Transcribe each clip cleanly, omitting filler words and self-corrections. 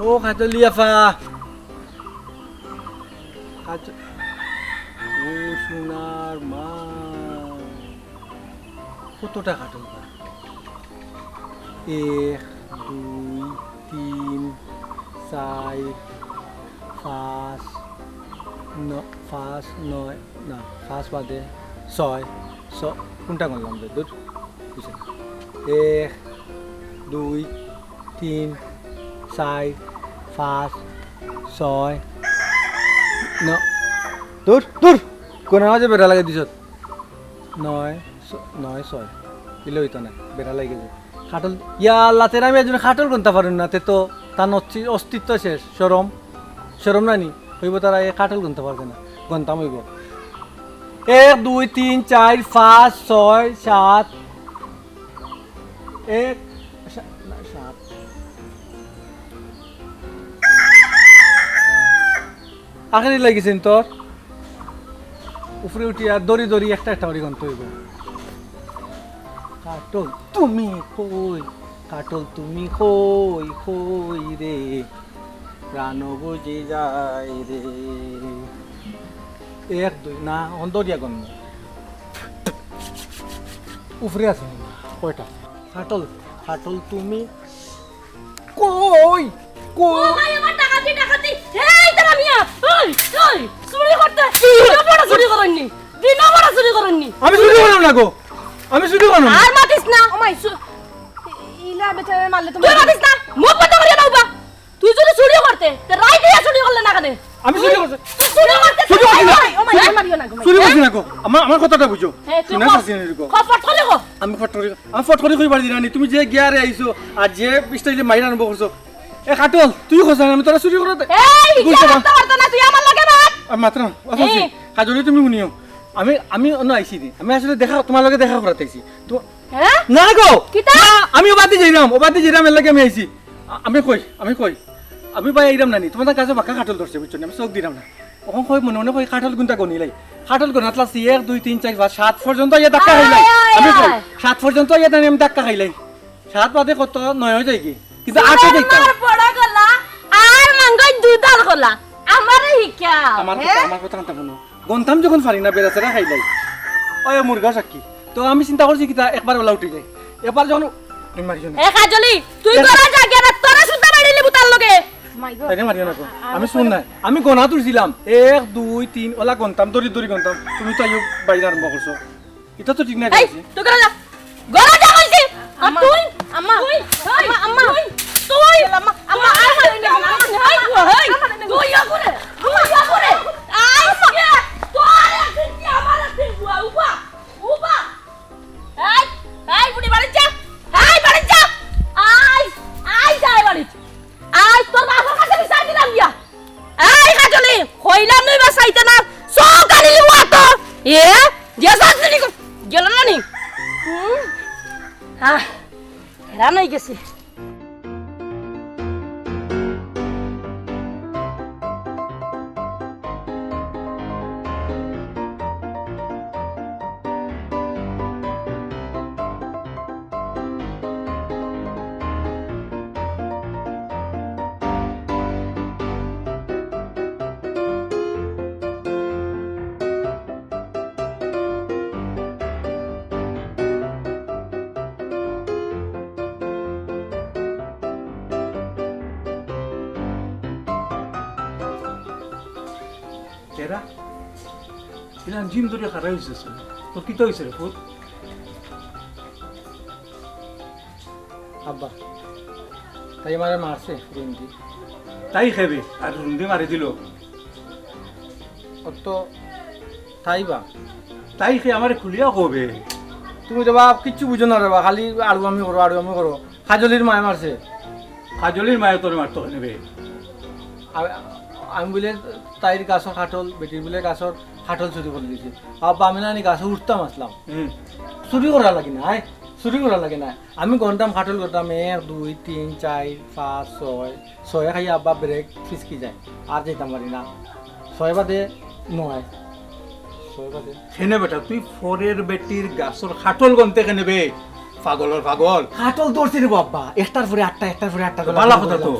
ও কাজলি আফা কাজ ও সোনার মা কতটা কাটল বা 1 2 3 4 5 9 না 5 বাদে 6 কোনটা করলাম রে দূর বুঝছেন 1 2 3 4 5 6 দূর দূর কোন মাঝে বেড়া লাগে দিছ 9 6 দিলে হইতো না বেড়া লাগে যে খাটল ইয়া আল্লাহ তেরা আমি একজন খাটল গুনতে পারেন না তে তো তার অস্তিত্ব শেষ শরম না নি হইব তারা এই খাটল গুনতে পারবে না গন্তাম হইব 1 2 3 4 5 6 7 1 7 আখেরি লাগিছেন তোর উপরে উঠিয়া দড়ি দড়ি একটা ওরি গন্ত হইব কাটল তুমি কই রে প্রাণ বুঝে যায় রে 1 2 না অন্তরিয়া গন্ধ উপরে আছে কয়টা কাটল তুমি কই আমার ডাকাতি এই তারা মিয়া ওই চুরি করতে দিন বড় চুরি করেননি আমি চুরি করলাম না গো আর মাতিস না ওমাই ইলা বেচারে মারলে তুমি মাতিস না মুখ বন্ধ করে দাও বা তুই যদি চুরি করতে তে রাই দিয়া চুরি করলে না কেন আমি চুরি করতে ওমাই মারিও না গো চুরি করছি না গো আমার কথাটা বুঝো শুনা আছে নি গো খপট করে গো আমি ফট করে কই পারি না তুমি যে গিয়ারে আইছো আর যে স্টাইলে মাইরা আনবো করছো এ কাটল তুই খোঁজ আমি তোরা চুরি করতে এই করতে না তুই আমার লাগে বাত আমি মাত্র অথছি কাজলি তুমি শুনিও আমি অন্য আইছি নি আমি আসলে তোমার লগে দেখা করাতে আইছি তো হ্যাঁ না গো কিতা আমি ওবাদি যাইরাম এর লাগে আমি আইছি আমি কই আমি ভাই আইরাম নানি তোমার কাছে বাক্কা কাটল ধরছে বুঝছো আমি চোখ দিরাম না ওখান কই মনে কই কাটল গুনটা গনিলাই কাটল গনাতলা 1 2 3 4 5 7 পর্যন্ত ইয়া ধাক্কা খাইলাই আমি কই 7 পর্যন্ত ইয়া আমি ধাক্কা খাইলাই 7 বাদে কত 9 হয়ে যায় কি কিন্তু 8 হয়ে যাইতা আমার বড় গলা আর মাঙ্গাই দুধার গলা আমারে হিকা আমার কথা কান্তা বনো গন্তাম যখন পারি না বেরাছারা খাইলাই ওই মুরগা সাক্ষী তো আমি চিন্তা করছি কি তা একবার ওলা উঠে যায় এবার যখন তুমি মারিও না এ কাজলি তুই গলা জাগে না তোরা সুদ্ধা মারিলি বুতার লগে মাই গড তাইলে মারিও না আমি শুন না আমি গনা তুলছিলাম 1 2 3 ওলা গন্তাম দড়ি গন্তাম তুমি তো আইও বাইরে আরম্ভ করছো এটা তো ঠিক না এই কইছি তুই গলা যা কইছি আর তুই আম্মা আম্মা তুই আম্মা আর মারিনি আম্মা হেই তুই ইয়া করে আইসকে তোর একদিন আমার একদিন উবা এই বুড়ি বাড়ি যা আই যাই বাড়ি আই তোর বাবার কাছে বিচার দিলাম গিয়া এই কাজলি কইলাম নই বা চাইতে না সকালি লিওয়া তো এ যে সাজনি গেল না নি হ্যাঁ হেরান হয়ে গেছে তেরা ইলান জিম ধরে খারাপ হয়েছে তোর কি তো হয়েছে রে ফুট আব্বা তাই আমারে মারছে রুন্দি তাই খাবে আর রুন্দি মারি দিল অত তাই খেয়ে আমারে খুলিয়া কবে তুমি তো বাপ কিচ্ছু বুঝো না রে বা খালি আড়ু আমি করো খাজলির মায় মারছে খাজলির মায়ে তোর মারতো নেবে আমি বলে তাইর গাছর খাটল বেটির বলে গাছর খাটল চুরি করে দিয়েছি আব্বা আমি না গাছে উঠতাম আসলাম চুরি করা লাগে না আমি গন্তাম খাটল করতাম 1 2 3 4 5 6 খাই আব্বা ব্রেক ফিসকি যায় আর যেতাম পারি না 6 বাদে 9 6 বাদে খেনে বেটা তুই ফোরের বেটির গাছর খাটল গন্তে কেনে বে পাগলর পাগল কাটল ধরছে রে আব্বা একটার পরে একটার পরে আটটা ভালো কথা তো।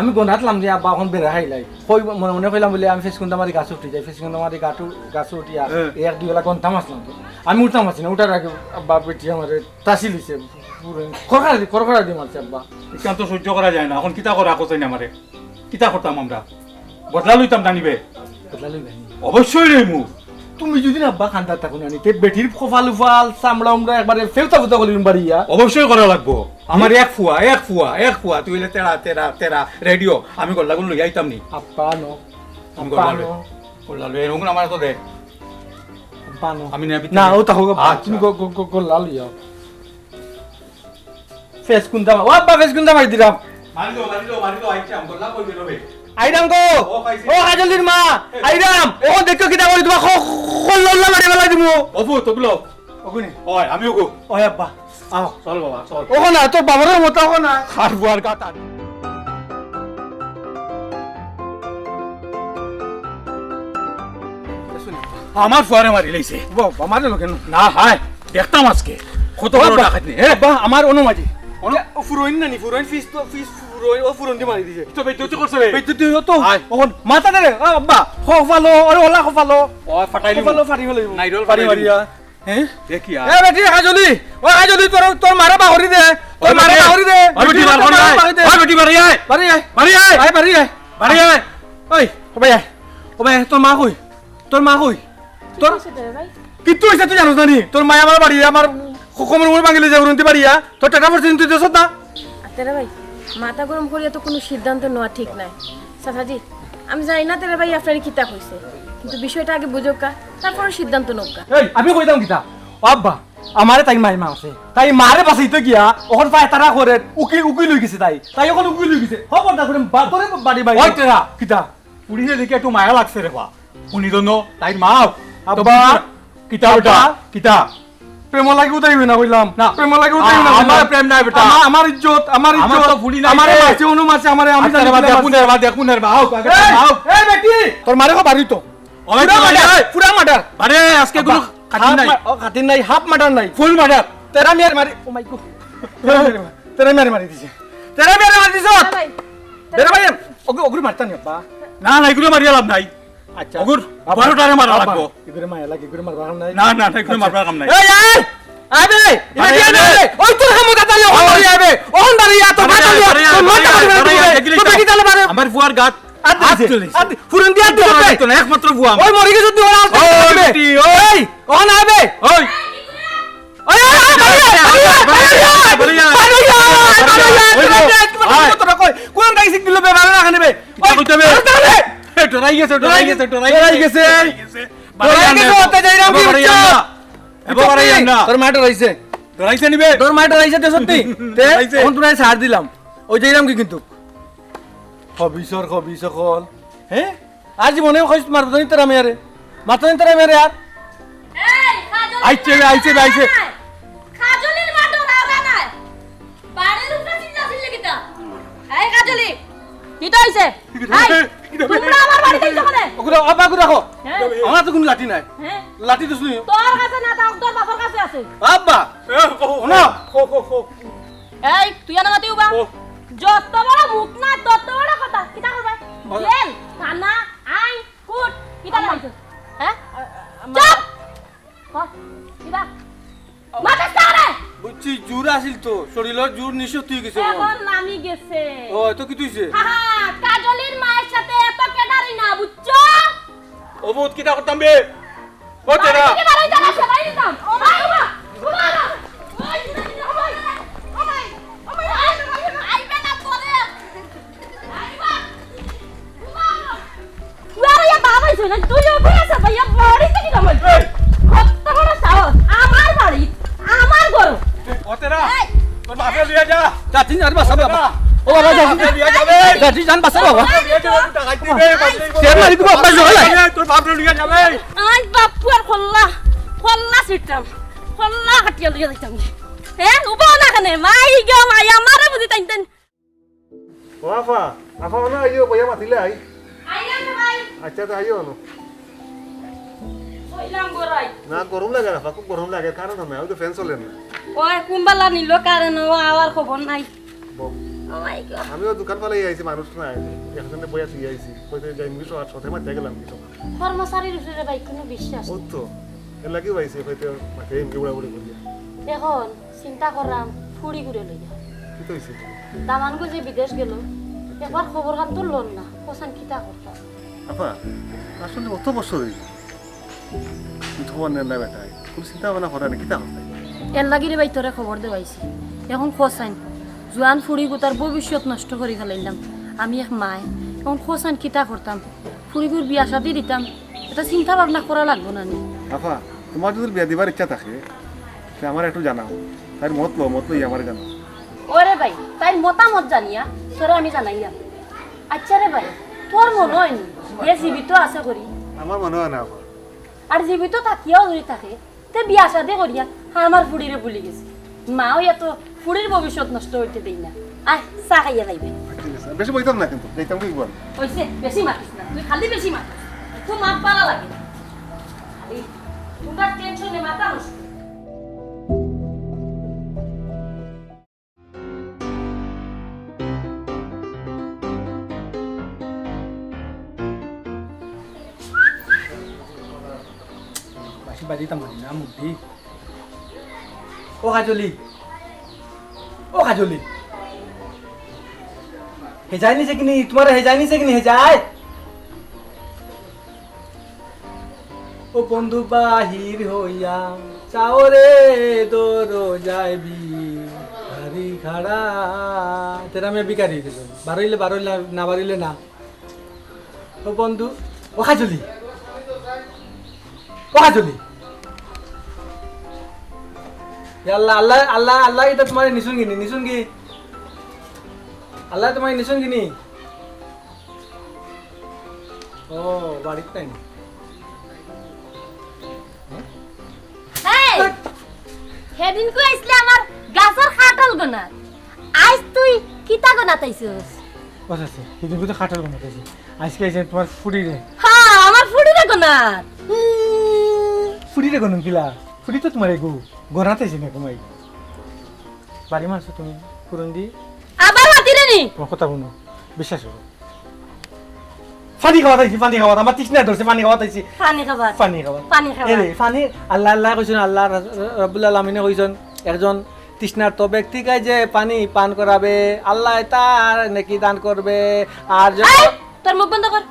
আমি গনাতলাম যে আব্বা এখন বেড়া খাইলাই কই মনে মনে কইলাম বলে আমি ফেসকুন্দামারি গাছ উঠি যাই ফেসকুন্দামারি গাছ উঠিয়া এক দুই বেলা গন্তাম আসলাম তো আমি উঠতাম আসি না উঠার আগে আব্বা বেটি আমার তাসি লইছে খরখরা দিয়ে মারছে আব্বা এখান তো সহ্য করা যায় না এখন কিতা করা কোথায় না আমারে কিতা করতাম আমরা বদলা লইতাম জানিবে বদলা লই নাই অবশ্যই রে মু তুমি যদি না আব্বা খান্দার থাকুন আনি তে বেটির কপাল উফাল চামড়া উমরা একবারে ফেলতা ফুতা করিম বাড়িয়া অবশ্যই করা লাগবো আমার এক ফুয়া তুই হইলে তেরা রেডিও আমি গল্লা গুলো লই আইতাম নি আব্বা নো আমি আব্বা গল্লা নো গল্লা লই এরকম আমার তো দে আব্বা নো আমি না না ও তাহলে আচ্ছা। তুমি গো লাল ইয়া ফেসকুন্দামা ও আব্বা ফেসকুন্দামা দিলাম মারি দো আইতাম গল্লা কই বেরোবে আইরাম গো ও পাইছে। ও হাজলির মা আইরাম ও দেখো কিটা করি তোমা খল্লা মারি বেলা দিমু অপু তোগুলো ওগুনি ওই আমিও গো ওই আব্বা আও চল বাবা চল ওগো না তোর বাবার মতো ওগো না খার বুয়ার গাতা আমার ফুয়ারে মারি লাইছে আমার কেন না হায় দেখতাম আজকে কত বড় ডাকাত নি হে আব্বা আমার অনুমাজি ও ফুরোইন না নি ফুরোইন ফিস ফুরোইন ও ফুরোন দিয়ে মারি দিছে তো বেইতো করছে রে বেইতো তুই তো আয়। ওগন মাথা দে ও আব্বা খফালো আরে ওলা খফালো ও ফাটাইলি খফালো ফারি হলো নাইরল ফারি ফাটাইলি। মারিয়া হ্যাঁ দেখি এ বেটি হাজলি ও হাজলি তোর মারা বাহরি দে তোর মারা বাহরি দে ওই বেটি মার করি আয় ওই বেটি মারি আয় বাড়ি আয় মারি আয় আয় বাড়ি আয় মারি আয় ওই ও ভাই ও ভাই তোর মা কই তোর মা কই তোর কিত্তু হইছে তুই জানোস না নি তোর মা আমার বাড়ি আমার কোমর মোড় ভাঙিলে যে উড়ন্তি বাড়িয়া তোর টাকা পড়ছিস তুই দেছত না তেরে ভাই মাথা গরম করিয়া তো কোনো সিদ্ধান্ত নেওয়া ঠিক নাই সাফাজি আমি জানি না তেরে ভাই আপনার কিতা হইছে কিন্তু বিষয়টা আগে বুঝোক কা তারপরে সিদ্ধান্ত নোক কা এই আমি কইতাম কিতা ও আব্বা আমারে তাই মাই মা আছে তাই মারে বাঁচাইতে গিয়া ওখন পায় তারা করে উকি লই গেছে তাই ওখন উকি লই গেছে খবর না করে বাতরে বাড়ি বাড়ি ওই তেরা কিতা পুলিশে দেখে একটু মায়া লাগছে রে বা উনি জন্য তাই মা আব্বা কিতা বেটা কিতা প্রেম লাগি উতাইবে না কইলাম না। প্রেম লাগি উতাইবে না আমার প্রেম নাই বেটা। আমার ইজ্জত আমার তো ভুলি নাই আমারে রে। মারছে অনু মারছে আমারে আমি জানি দেখুন রে বাও এই বেটি তোর মারে কো বাড়ি তো পুরা মার্ডার আরে আজকে গুলো খাতি নাই খাতির নাই হাফ মার্ডার নাই ফুল মার্ডার তেরা মেরে মারি ও মাই গড তেরা মেরে মারি দিছে ভাই বেরে ভাই ওগুলো মারতানি আব্বা না না এগুলো মারিয়া লাভ নাই আচ্ছা ওগুর 12টারে মারা লাগবো এগুলো মায়া লাগে এগুলো মারবার নাই না না না এগুলো মারবার কাম নাই এই এই আবে আরে, এটা আরে। ওই তোর ক্ষমতা তালে ওই বাড়ি আবে ওন বাড়ি আ তো আরে, মাথা আরে, তোর মাথা আরে, আরে, বাড়ি দেখলি তো তো? কি তালে পারে আমার ফুয়ার গাত হাত তুলিছে। ফুরন দিয়া দিতে তো না একমাত্র ফুয়া ওই মরি গেছে তুই ওরা ওই বেটি, ওই। ওন আবে ওই ওই কোন গাইছিক দিল বে ভালো না খানিবে কিতা কইতে হবে? ডরাই গেছে ডরাই গেছে ডরাই গেছে ওতে যাইরাম কি এবার হচ্ছে এবার না তোর মাটো রইছে ডরাইছে নিবে তোর মাটো রইছে তো সত্যি তে রইছে। এখন তোরা ছাড় দিলাম ওই যাইরাম কি কিন্তু খবি সকল হ্যাঁ আজ মনে হয় মারবনি তোরা মেরে মাতনি তোরা মেরে আর এই কাজল আইছে আইছে কাজলির মাটো রাগা নাই বাড়ির উপরে চিল্লা চিল্লি কিটা এই কাজলি কিটা হইছে এই তোমরা আমার বাড়িতে আইছো কেন ওগুলো অবা করে রাখো হ্যাঁ আমার তো কোনো লাঠি নাই হ্যাঁ লাঠি তো শুনি তোর কাছে না তাও তোর বাবার কাছে আছে আব্বা না এই তুই না মাতি উবা যত বড় মুখ না তত বড় কথা কিটা করবে জেল থানা আইন কোর্ট কিটা লাইছো হ্যাঁ চুপ কিটা মাথা সারে বুঝছি জোর আসিল তো শরীরের জোর নিশ্চয় তুই গেছে এখন নামি গেছে ও তো কি তুইছে হাহা কাজলির মায়ের সাথে এত কেডারি না বুঝছো ও বহুত কিটা করতাম বে ও তেরা বাড়ি থেকে বাড়ি যাবা সবাই দিতাম ও ভাই ও ভাই ওই ও ভাই ও ভাই ও ভাই আইবে না তোরে আইবা ওরে বাবা শুন তুই ওপরে আছে ভাইয়া বাড়ি থেকে কামাই কত বড় সাহস আমার বাড়ি আমার ঘর ও তেরা তোর বাপে লিয়া যা যাচ্ছি আর বাসা বাবা ও বাবা বাপে লিয়া যাবে যাচ্ছি জান বাসা বাবা লিয়া যাবে টাকা দিবে শের মারি দিব আব্বা জয় তোর বাপে লিয়া যাবে আই বাপু আর খোল্লা সিটতাম খোল্লা হাটিয়া লিয়া যাইতাম হ্যাঁ উবা না কানে মাই গো মাই আমারে বুঝি তাইতেন ও আফা আফা মানে আইও বইয়া মাতিলে আই আইলাম না ভাই আচ্ছা তো আইও নো কইলাম গরাই না গরম লাগে আফা খুব গরম লাগে কারণ আমি তো ফ্যান চলে না ওই কুম্বালা নিল কারণ ও আওয়ার খবর নাই বউ, ও মাই গড আমিও দোকান পালাই আইছি মানুষ নাই একজনে বইয়া তুই আইছি কইতে যাই মিশো আর সাথে মাঝে গেলাম কিছু কর্মচারীর উপরে ভাই কোনো বিশ্বাস ও তো এর লাগিও আইছি কইতে মাঠে এমনি উড়াউড়ি করিয়া এখন চিন্তা করলাম ফুড়ি ঘুরে লইয়া কি তো হইছে দামানগো যে বিদেশ গেল একবার খবর খান তো লোন না কোসান কিতা করতাম আপা আসলে অত বছর হইল তুই খবর নেন না বেটা কোনো চিন্তা ভাবনা করে না কিতা করতে এর লাগি রে ভাই তোরে খবর দেবাইছি এখন খোসাইন জোয়ান ফুড়ি গুতার ভবিষ্যৎ নষ্ট করে ফেলাইলাম আমি এক মায় এখন খোসাইন কিতা করতাম ফুড়িগুর বিয়া শাদি দিতাম এটা চিন্তা ভাবনা করা লাগবো না নি আপা তোমার যদি বিয়া দিবার ইচ্ছা থাকে সে আমার একটু জানাও তার মত লই আমার জানাও ওরে ভাই তাই মতামত জানিয়া তোরে আমি জানাইয়া আচ্ছা রে ভাই তোর মনে হয় নি এ জীবিত আছে করি আমার মনে হয় না আপা আর জীবিত থাকিয়াও যদি থাকে তে বিয়া শাদি করিয়া আমার ফুড়িরে ভুলি গেছে মাও এত ফুড়ির ভবিষ্যৎ নষ্ট হইতে দেই না আয় চা খাইয়া যাইবে ঠিক আছে বেশি বইতাম না কিন্তু দেখতাম কি বল হইছে বেশি মাতিস না তুই খালি বেশি মাতিস তুই মাত পারা লাগে খালি তোমরা টেনশনে মাথা নষ্ট বাসি বাজিতাম মানে না মুক্তি ও কাজলি হে যায়নি সে কিনি তোমার হে যায়নি সে কিনি হে যায় ও বন্ধু বাহির হইয়া চাও রে দোরো যাইবি হারি খাড়া তেরা মে বিকারি দিল বারইলে না বারইলে না ও বন্ধু ও কাজলি আল্লাহ আল্লাহ আল্লাহ আল্লাহ এটা তোমার নিশুন গিনি আল্লাহ তোমার নিশুন গিনি ও বাড়িতে তাই না এই হেদিন কো আইছলে আমার গাছের খাটাল গনা আজ তুই কিতা গনা তাইছস বস আছে সেদিন বুঝে খাটাল বানাতেছি আজকে এসে তোমার ফুড়ি রে হ্যাঁ আমার ফুড়ি রে গনা ফুড়ি রে গনুন কিলা ফুড়ি তো তোমার এগু গনাতেছি না কমাই বাড়ি মারছো তুমি ফুরন দি আবার মাতি রে নি তোমার কথা শুনো বিশ্বাস করো পানি খাওয়া আমার তৃষ্ণা ধরছে পানি খাওয়াইছি পানি খাবার পানি খাওয়া পানি খাবার এরে পানি আল্লাহ আল্লাহ কইছেন আল্লাহ রাব্বুল আলামিনে কইছেন একজন তৃষ্ণার্ত ব্যক্তিকে যে পানি পান করাবে আল্লাহ তার নেকি দান করবে আর এই, তোর মুখ বন্ধ কর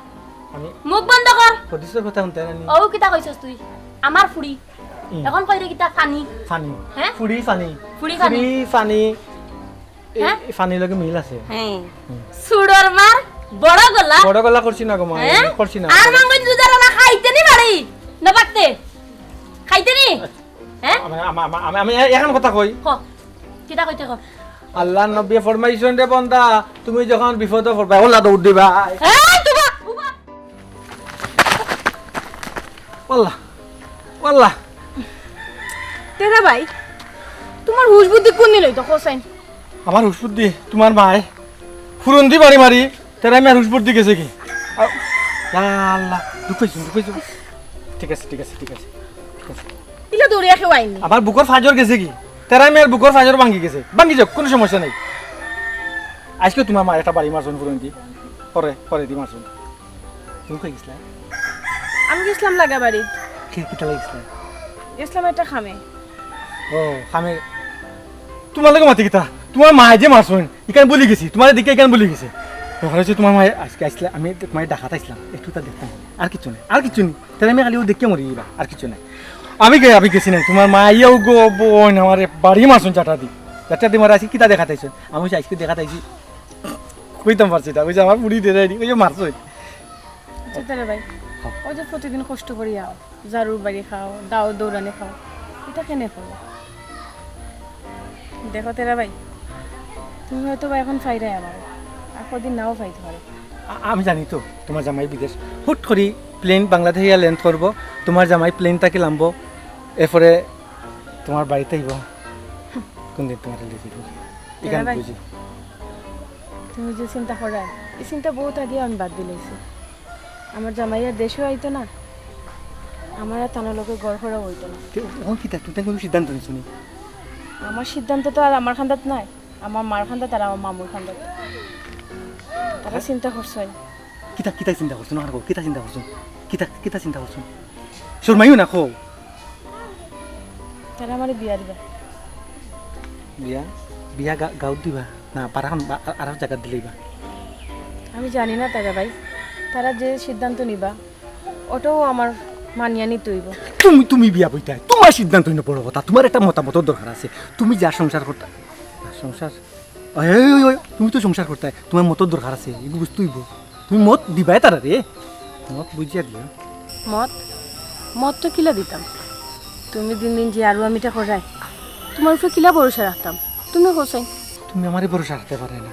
আমি মুখ বন্ধ কর হদিসের কথা শুনতে জানি ও কিতা কইছস তুই আমার ফুড়ি এখন কই রে কিতা পানি ফানি হ্যাঁ? ফুড়ি ফানি ফুড়ি ফানি? ফানি হ্যাঁ? ফানির লগে মিল আছে হ্যাঁ সুড়র মার বড় গলা বড় গলা করছি না গো মা হ্যাঁ করছি না আর মাঙ্গই দুজার না খাইতে নি বাড়ি না পাকতে খাইতে নি হ্যাঁ আমি এখন কথা কই ক কিতা কইতে ক আল্লাহ নবী ফরমাইছেন রে বান্দা তুমি যখন বিপদে পড়বা ওলা দৌড় দিবা এই তুবা উবা ওয়াল্লাহ তেরা ভাই তোমার হুশ বুদ্ধি কোন নিলই তো হোসেন আমার হুসবুদ্ধি তোমার মায় ফুরন্দি বাড়ি মারি তেরা আমি আর হুসবুদ্ধি গেছে কি আল্লাহ ঢুকাইছো ঠিক আছে ইলা দৌড়িয়া কেউ আইনি আমার বুকর ফাজর গেছে কি তেরা আমি আর বুকর ফাজর ভাঙি যাক কোনো সমস্যা নাই আজকে তোমার মা একটা বাড়ি মারছুন ফুরন্দি পরে দি মারছুন তুমি কই গেছিলা আমি গেছিলাম লাগা বাড়ি কিতা লাগিছিল গেছিলাম একটা খামে ও খামে তোমার লাগে মাতি কিতা তোমার মা যে মারছুন ইকান বলি গেছি তোমার দিকে ইকান বলি গেছি ওখানে হচ্ছে তোমার মায়ের আজকে আসলে আমি তোমার ডাকাত আসলাম একটু তা দেখতাম আর কিছু নেই তাহলে আমি খালি ও দেখে মরি এবার আর কিছু নাই আমি গেছি না তোমার মা ইয়েও গো বোন আমার বাড়ি মারছুন চাটা দি মারা আজকে কিতা দেখাতাইছেন আমি হচ্ছে আজকে দেখাতাইছি কইতাম পারছি তা বুঝে আমার বুড়ি দিয়ে ওই যে মারছুন তেরা ভাই ওই যে প্রতিদিন কষ্ট করি আও জারুর বাড়ি খাও দাও দৌড়ানি খাও এটা কেনে করো দেখো তেরা ভাই তুমি হয়তো বা এখন ফাইরাই আমার আর কদিন নাও ফাইতে পারো আমি জানি তো তোমার জামাই বিদেশ হুট করি প্লেন বাংলাদেশ ইয়া ল্যান্ড করবো তোমার জামাই প্লেনটাকে নামবো এরপরে তোমার বাড়িতে আইব কোনদিন তোমার তেরা ভাই তুমি যে চিন্তা করা এই চিন্তা বহুত আগে আমি বাদ দিলেছি আমার জামাইয়ার দেশেও আইতো না আমার আর তানা লোকের গড় ফড়া হইতো না কি তুমি কোনো সিদ্ধান্ত নিছো নি আমার সিদ্ধান্ত তো আর আমার খান্দাত নাই, আমার মার খান্দাত আর আমার মামুর খান্দাত। তারা চিন্তা করছেন কিতা কিতা চিন্তা করছো না কিতা চিন্তা করছো কিতা কিতা চিন্তা করছো শর্মাইও না খো তারা আমার বিয়া দিবা। বিয়া বিয়া গাঁৱত দিবা না পাৰাখন আৰু জেগাত দিলেইবা আমি জানি না তারা ভাই, তারা যে সিদ্ধান্ত নিবা ওটাও আমার মানিয়া নিতে হইব। তুমি তুমি বিয়া বইতা তোমার সিদ্ধান্ত নিয়ে বড় কথা, তোমার একটা মতামতের দরকার আছে। তুমি যা সংসার করতা সংসার তুমি তো সংসার করতে তোমার মতর দরকার আছে, এগুলো বুঝতে হইব। তুমি মত দিবাই তারা রে, মত বুঝিয়া দিও। মত মত তো কিলা দিতাম, তুমি দিন দিন যে আরো আমিটা করাই তোমার উপরে কিলা ভরসা রাখতাম, তুমি কোসাই। তুমি আমারই ভরসা রাখতে পারে না।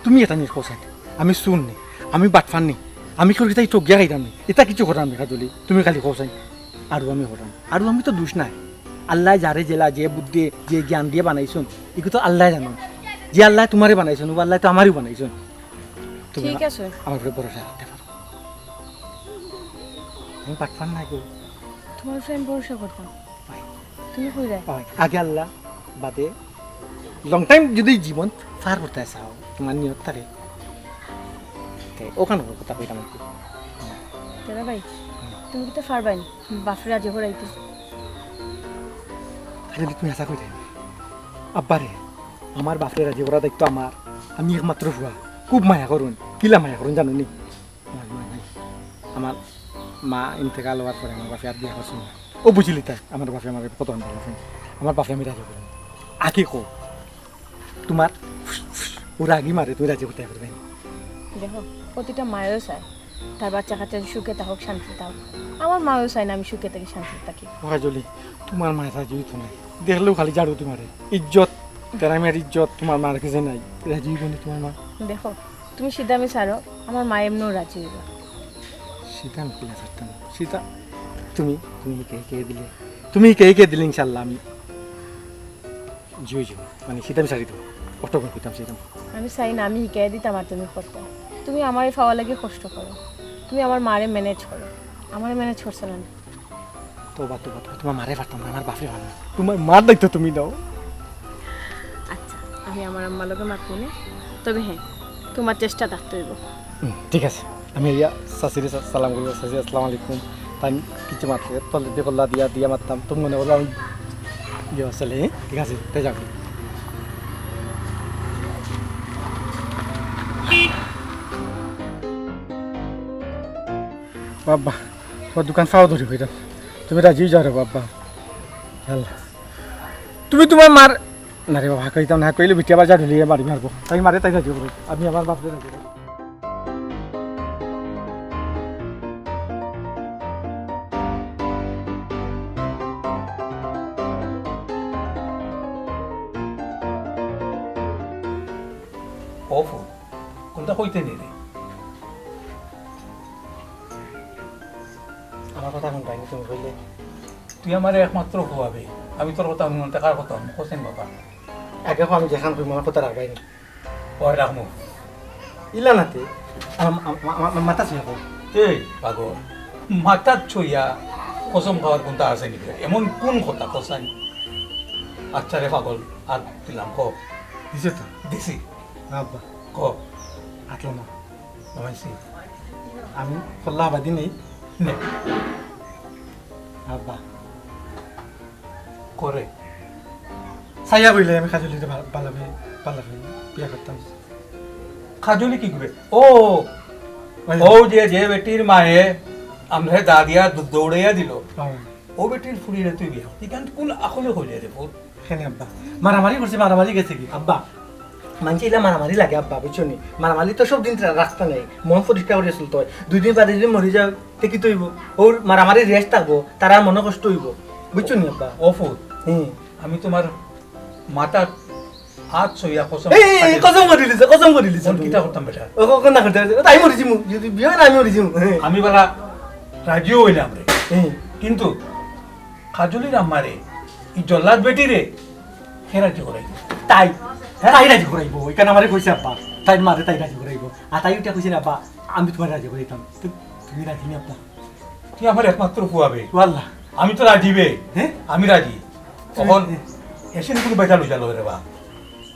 তুমি এটা নিয়ে কোসাই, আমি শুননি, আমি বাটফাননি, আমি করি তাই চোখ গিয়া খাইতাম নি, এটা কিছু করাম দেখা যদি তুমি খালি কোসাই আৰু আমি করাম। আৰু আমি তো দোষ নাই, আল্লাহ যারে জেলা যে বুদ্ধি যে জ্ঞান দিয়ে বানাইছুন এগুলো তো আল্লাহ জানো। যে আল্লাহ তোমারে বানাইছুন ও আল্লাহ তো আমারই বানাইছুন। তুমি ঠিক আছে, আমার উপরে ভরসা রাখতে পারো। আমি বাটফান নাই গো, তোমার উপরে আমি ভরসা করতাম, তুমি কই রাই। আগে আল্লাহ বাদে লং টাইম যদি জীবন পার করতে চাও তোমার নিয়ত তারে ওখানে কথা কইতাম আর কি। দাদা ভাই তুমি কি তো পারবাই বাপরে রাজি করাইতে? যদি তুমি আশা করি আব্বারে আমার বাপরে রাজি করা দায়িত্ব আমার, আমি একমাত্র হুয়া, খুব মায়া করুন, কিলা মায়া করুন জানো নি। আমার মা ইন্তেকাল হওয়ার পরে আমার বাপে আর বিয়া করছেন না, ও বুঝিলি তাই আমার বাপে আমার কত ভালো আছেন, আমার বাপে আমি রাজি করুন। আগে কো তোমার ওরা আগে মারে তুই রাজি করতে পারবেন। দেখো প্রতিটা মায়েরও চায় তার বাচ্চা কাচ্চা সুখে থাকুক শান্তি থাকুক, আমার মায়েও চায় না আমি সুখে থাকি শান্তি থাকি। জলি তোমার মায়ের রাজি তো নাই, দেখলেও খালি জাড়ু তোমার ইজ্জত, গ্রামের ইজ্জত তোমার মার কাছে নাই, রাজি হইবনি তোমার মা। দেখো তুমি সিদ্ধামে ছাড়ো, আমার মা এমনিও রাজি হইব। সীতা আমি কিনা ছাড়তাম সীতা, তুমি তুমি কে দিলে, তুমি কে দিলে ইনশাল্লাহ আমি জিও জিও মানে সীতা আমি ছাড়ি দেবো, কষ্ট করে করতাম সীতা। আমি চাই না আমি শিকাই দিতাম আর তুমি করতে, তুমি আমার পাওয়া লাগে কষ্ট করো, তুমি আমার মারে ম্যানেজ করো, আমার ম্যানেজ করছো না। তোবা তোবা তোমার মারে পারতাম না, আমার বাপে ভালো, তোমার মার দায়িত্ব তুমি দাও। আচ্ছা আমি আমার আম্মার লগে মাত নে, তবে হ্যাঁ তোমার চেষ্টা থাকতে হইব। ঠিক আছে আমি ইয়া শাশিরে সালাম করি, শাশি আসসালামু আলাইকুম, তাই কিছু মাত্রে তলে দিয়ে বললা দিয়া দিয়া মারতাম, তুমি মনে করলাম ইয়ে আসলে ঠিক আছে তাই যাবি। বাবা তোমার দোকান ফাও ধরি হইতাম, তুমি রাজি যাও রে বাবা। আল্লাহ তুমি তোমার মার না রে বাবা কইতাম না, কইলে বিটিয়া বাজার ঢুলিয়ে বাড়ি মারবো, তাই মারে তাই রাজি করবো, আমি আমার বাপরে রাজি করবো। অফু কোনটা কইতে নি রে? আমার কথা শুন পাইনি তুমি কইলে, তুই আমার একমাত্র হুয়াবে, আমি তোর কথা শুনুন, টাকার কথা হোসেন বাবা আগে আমি যেখান করি আমার কথা রাখবাইনি ওই রাখমু। ইলা নাতে আমার মাথা ছিল এই পাগল মাথার ছইয়া কসম খাওয়ার কোনটা আছে নাকি? এমন কোন কথা কসাই? আচ্ছা রে পাগল আর দিলাম ক দিছে তো দিছি আব্বা ক আটলো না নামাইছি আমি ফল্লা বাদি নেই নে আব্বা করে সাইয়া বইলে আমি খাজলিতে পালাবে বিয়া করতাম। খাজুলি কি করবে? ও ও যে বেটির মায়ে আমরে দাদিয়া দৌড়াইয়া দিল, ও বেটির ফুরিয়ে তুই বিয়া এখান কোন আকলে হইলে রে বহুত এখানে আব্বা মারামারি করছে, মারামারি গেছে কি আব্বা মানছি এলা মারামারি লাগে আব্বা বুঝছো নি, মারামারি তো সব দিন রাস্তা নেই, মন পরিষ্কার করে চলতে হয়, 2 দিন বাদে যদি মরি যাও তে কি তৈব, ওর মারামারি রেস্ট থাকবো, তার আর মনে কষ্ট হইব বুঝছো নি আব্বা। অফুত আমি তোমার মাথা হাত ছইয়া কসম কসম করে দিলিছে কিতা করতাম বেটা, ও কোন না করতে তাই মরিছি মু যদি বিয়ে না আমি মরিছি আমি বলা রাজিও হইলাম রে, কিন্তু খাজুলির আম্মারে ই জল্লাদ বেটি রে হে রাজি করাই তাই তাই রাজি করাইবো, এখানে আমারে কইছে আব্বা তাই মারে তাই রাজি করাইবো, আর তাই উঠে কইছে আব্বা আমি তোমার রাজি করাইতাম, তুমি রাজি নি আব্বা? তুই আমার একমাত্র ফুয়াবে, আল্লাহ আমি তো রাজিবে, হ্যাঁ আমি রাজি। তখন এসে কোনো বেটা লই যালো রে বা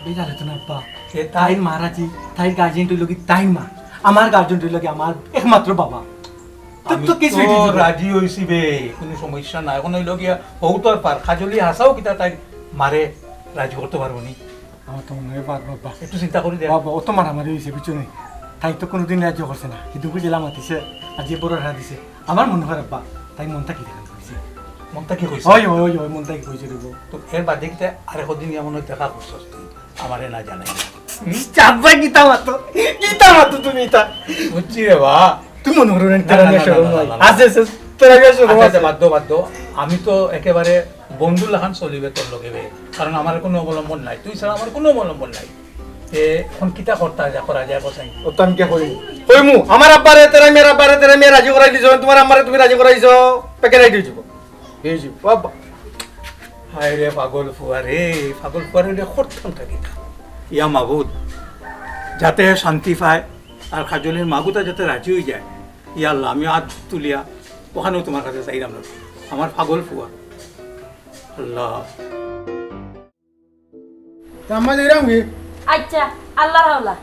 বেটা হতো না আব্বা এ তাই তাই মারাজি তাই গার্জেন তুই লগি তাই মা আমার গার্জেন তুই লগি আমার একমাত্র বাবা আমি তো কিছু তো রাজি হইছি বে কোনো সমস্যা নাই এখন হইল গিয়া বহুতর পার খাজলি হাসাও কিতা তাই মারে রাজি করতে পারবো নি আমার তো মনে হয় পারবো আব্বা একটু চিন্তা করে দেখ বাবা অত মারামারি হয়েছে পিছনে তাই তো কোনোদিন রাজ্য করছে না কিন্তু বুঝলাম মাতিছে আর যে বড় হারা দিছে আমার মনে হয় আব্বা তাই মনটা কি দেখা হয়েছে মনটা কি কইছে ওই ওই ওই মনটা কি কইছে দেবো তো এর বাদে কিতা আরে কদিন এমন দেখা করছস তুই আমারে না জানাই চাপবাই গীতা মাতো তুমি তা বুঝছি রে বা তুই মনে করো না, তেরা না, নিয়ে না, সরম না, না, নয় না, না। আছে আছে তেরা নিয়ে সরম আচ্ছা, আছে আচ্ছা, বাধ্য আমি তো একেবারে বন্ধু লাখান চলিবে তোর লগে বে কারণ আমার কোনো অবলম্বন নাই তুই ছাড়া আমার কোনো অবলম্বন নাই এখন কিতা করা যায় কোথায় ও তো আমি কে করি ওই মু আমার আব্বারে তেরা মেয়ে রাজি করাই দিছো তোমার আম্মারে তুমি রাজি করাইছো প্যাকেট আই দিছো এই যে বাবা হায় রে পাগল ফুয়ারে করতাম থাকি ইয়া মাবুদ যাতে শান্তি পায় আর খাজলের মাগুতা যাতে রাজি হয়ে যায় ইয়া আল্লাহ আমি হাত তুলিয়া ওখানেও তোমার কাছে চাইলাম না আমার পাগল ফুয়া আল্লাহ আম্মা যাইরাম কি আচ্ছা আল্লাহ আল্লাহ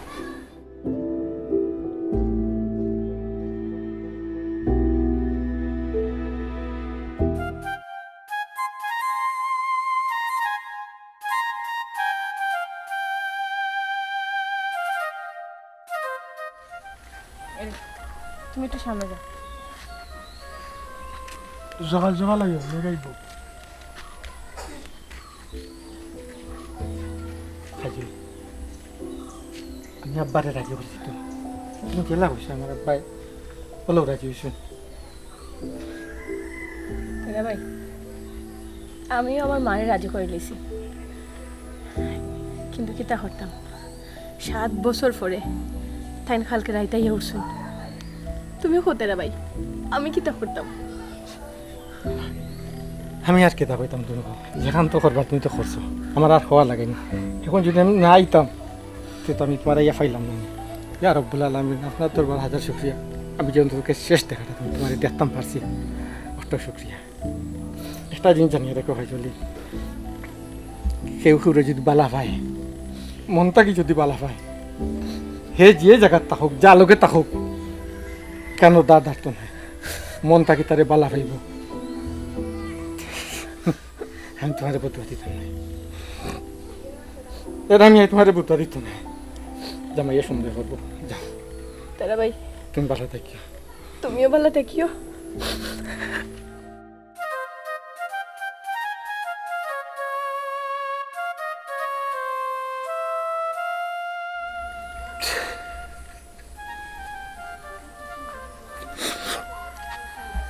তুমি একটু সামনে যাও সকাল সকাল আইও লাগাইব খাইছিল আমি আব্বারে রাজি করছি তো তুমি গেলা হয়েছে আমার আব্বাই বলো রাজি হয়েছে তেরা ভাই আমিও আমার মারে রাজি করে লিছি কিন্তু কিতা করতাম 7 বছর পরে তাইন খালকে রাইতাই উঠছুন তুমিও হতেরা ভাই আমি কিতা করতাম আমি আর কেতা পাইতাম তুমি যেখান তো করবা তুমি তো করছো আমার আর হওয়া লাগেনি এখন যদি আমি না আইতাম তো আমি তোমার ইয়া ফাইলাম না ইয়া রব্বুল আলমিন আপনার তোরবার হাজার শুক্রিয়া আমি যেমন তোকে শেষ দেখাটা তুমি তোমার দেখতাম পারছি অত শুক্রিয়া একটা জিনিস জানিয়ে রেখো ভাই চলি কেউ কেউ যদি বালা পায় মনটা কি যদি বালা পায় হে যে জায়গার তাহক যা লোকে তাহক কেন দা দাঁড়তো না মনটা কি তারে বালা পাইব আমি তোমার বুদ্ধ দিতাম না এর আমি তোমার বুদ্ধ দিত না জামাইয়া সুন্দর করবো যাও তেরা ভাই তুমি ভালো থাকিও তুমিও ভালো থাকিও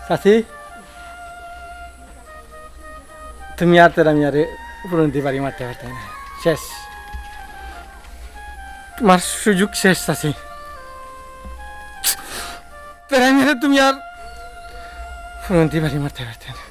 চাচি তুমি আর তেরা আমি আরে পুরন্তি বাড়ি মারতে পারতে না শেষ তোমার সুযোগ শেষ চাচি তেরা আমি তুমি আর পুরন্তি বাড়ি মারতে পারতে না